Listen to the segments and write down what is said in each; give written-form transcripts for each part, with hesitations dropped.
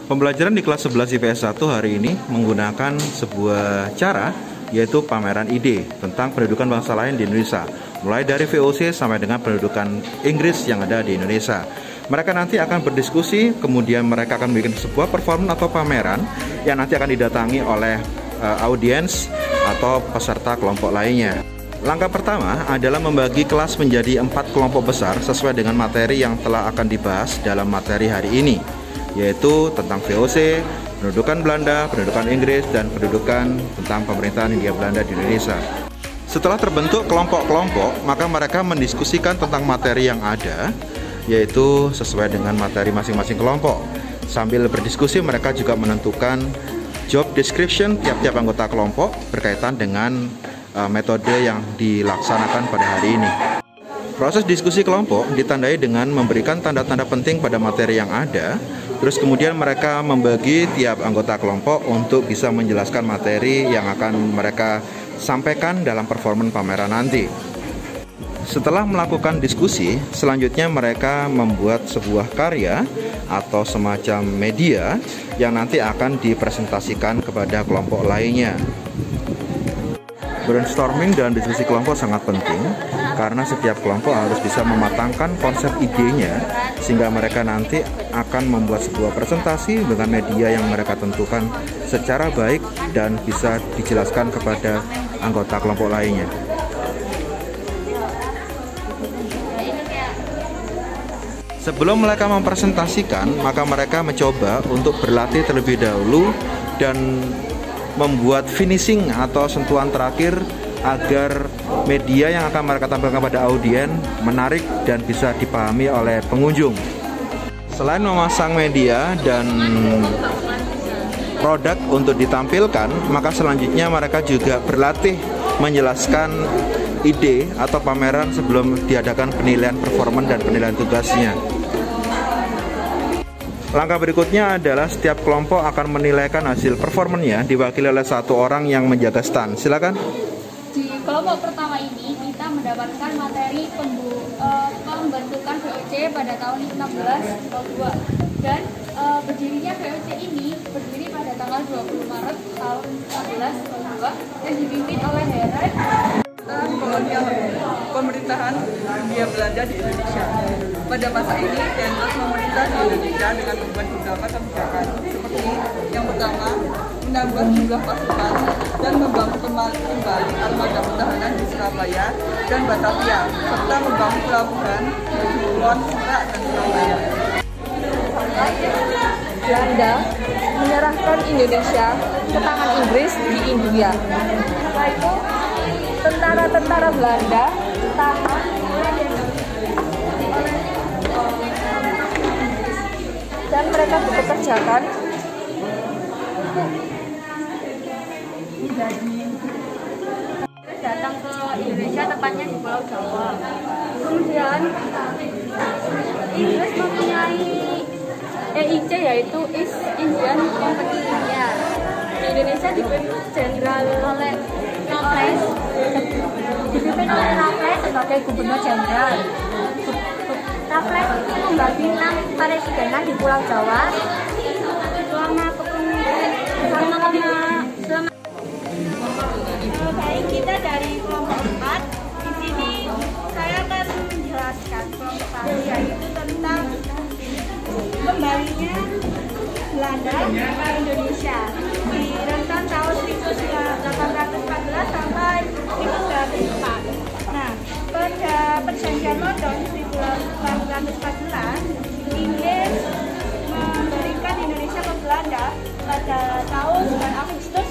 Pembelajaran di kelas 11 IPS 1 hari ini menggunakan sebuah cara, yaitu pameran ide tentang pendudukan bangsa lain di Indonesia, mulai dari VOC sampai dengan pendudukan Inggris yang ada di Indonesia. Mereka nanti akan berdiskusi, kemudian mereka akan bikin sebuah performa atau pameran yang nanti akan didatangi oleh audiens atau peserta kelompok lainnya. Langkah pertama adalah membagi kelas menjadi 4 kelompok besar sesuai dengan materi yang telah akan dibahas dalam materi hari ini, yaitu tentang VOC, pendudukan Belanda, pendudukan Inggris, dan pendudukan tentang pemerintahan Hindia Belanda di Indonesia. Setelah terbentuk kelompok-kelompok, maka mereka mendiskusikan tentang materi yang ada, yaitu sesuai dengan materi masing-masing kelompok. Sambil berdiskusi, mereka juga menentukan job description tiap-tiap anggota kelompok berkaitan dengan metode yang dilaksanakan pada hari ini. Proses diskusi kelompok ditandai dengan memberikan tanda-tanda penting pada materi yang ada. Terus kemudian mereka membagi tiap anggota kelompok untuk bisa menjelaskan materi yang akan mereka sampaikan dalam performan pameran nanti. Setelah melakukan diskusi, selanjutnya mereka membuat sebuah karya atau semacam media yang nanti akan dipresentasikan kepada kelompok lainnya. Brainstorming dan diskusi kelompok sangat penting karena setiap kelompok harus bisa mematangkan konsep idenya sehingga mereka nanti akan membuat sebuah presentasi dengan media yang mereka tentukan secara baik dan bisa dijelaskan kepada anggota kelompok lainnya. Sebelum mereka mempresentasikan, maka mereka mencoba untuk berlatih terlebih dahulu dan membuat finishing atau sentuhan terakhir agar media yang akan mereka tampilkan pada audien menarik dan bisa dipahami oleh pengunjung. Selain memasang media dan produk untuk ditampilkan, maka selanjutnya mereka juga berlatih menjelaskan ide atau pameran sebelum diadakan penilaian performan dan penilaian tugasnya. Langkah berikutnya adalah setiap kelompok akan menilaikan hasil performannya diwakili oleh satu orang yang menjaga stand. Silakan. Di kelompok pertama ini kita mendapatkan materi pembentukan VOC pada tahun 1622 dan berdirinya VOC ini berdiri pada tanggal 20 Maret tahun 1622 dan dipimpin oleh Heren kolonial pemerintahan Hindia Belanda di Indonesia. Pada masa ini, Denmark memerintah di Indonesia dengan membuat beberapa kebijakan seperti yang pertama, menambah jumlah pasukan dan membangun kembali armada pertahanan di Surabaya dan Batavia, serta membangun pelabuhan di Kepulauan Merak dan Surabaya. Belanda menyerahkan Indonesia ke tangan Inggris di India. Setelah itu, tentara-tentara Belanda tahan dan mereka dipekerjakan datang ke Indonesia, tepatnya di Pulau Jawa. Kemudian Inggris mempunyai EIC, yaitu East Indian Company. Di Indonesia dipimpin Jenderal oleh Raffles, sebagai Gubernur Jenderal. Raffles membagi 6 presidenan di Pulau Jawa selama baik kita dari kelompok 4. Di sini saya akan menjelaskan kelompok 1, yaitu tentang kembalinya Belanda ke Indonesia di rentang tahun 1814 sampai 1904. Nah, pada perjanjian London 1814, Inggris memberikan Indonesia ke Belanda pada tahun 9 Agustus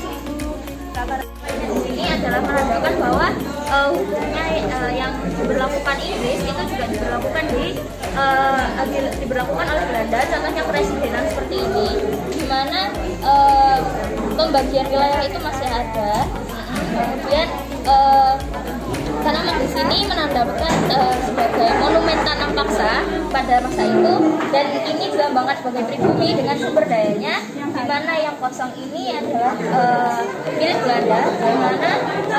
1800. Ini adalah menandakan bahwa hukumnya yang diberlakukan Inggris itu juga diberlakukan oleh Belanda. Contohnya presidenan seperti ini, di mana pembagian wilayah itu masih ada. Kemudian tanaman di sini menandakan sebagai monumen tanam paksa pada masa itu, dan ini dilambangkan sebagai pribumi dengan sumber dayanya, di mana yang kosong ini adalah milik Belanda, di mana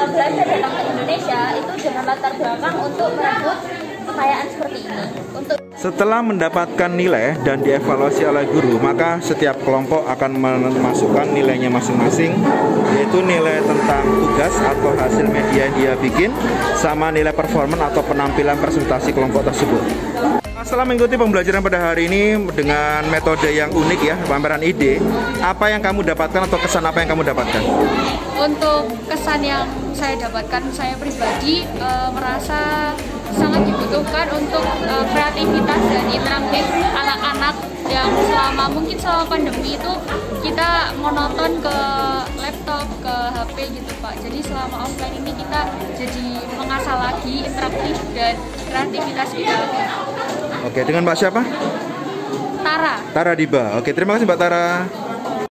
Belanda datang ke Indonesia itu dengan latar belakang untuk merebut kekayaan seperti ini. Untuk Setelah mendapatkan nilai dan dievaluasi oleh guru, maka setiap kelompok akan memasukkan nilainya masing-masing, yaitu nilai tentang tugas atau hasil media yang dia bikin, sama nilai performan atau penampilan presentasi kelompok tersebut. Setelah mengikuti pembelajaran pada hari ini dengan metode yang unik ya, pameran ide, apa yang kamu dapatkan atau kesan apa yang kamu dapatkan? Untuk kesan yang saya dapatkan, saya pribadi merasa sangat dibutuhkan untuk kreativitas dan interaktif anak-anak yang mungkin selama pandemi itu kita monoton ke laptop, ke HP gitu Pak. Jadi selama offline ini kita jadi mengasah lagi interaktif dan kreativitas kita. Oke, dengan Mbak siapa? Tara. Tara Diba. Oke, terima kasih Mbak Tara.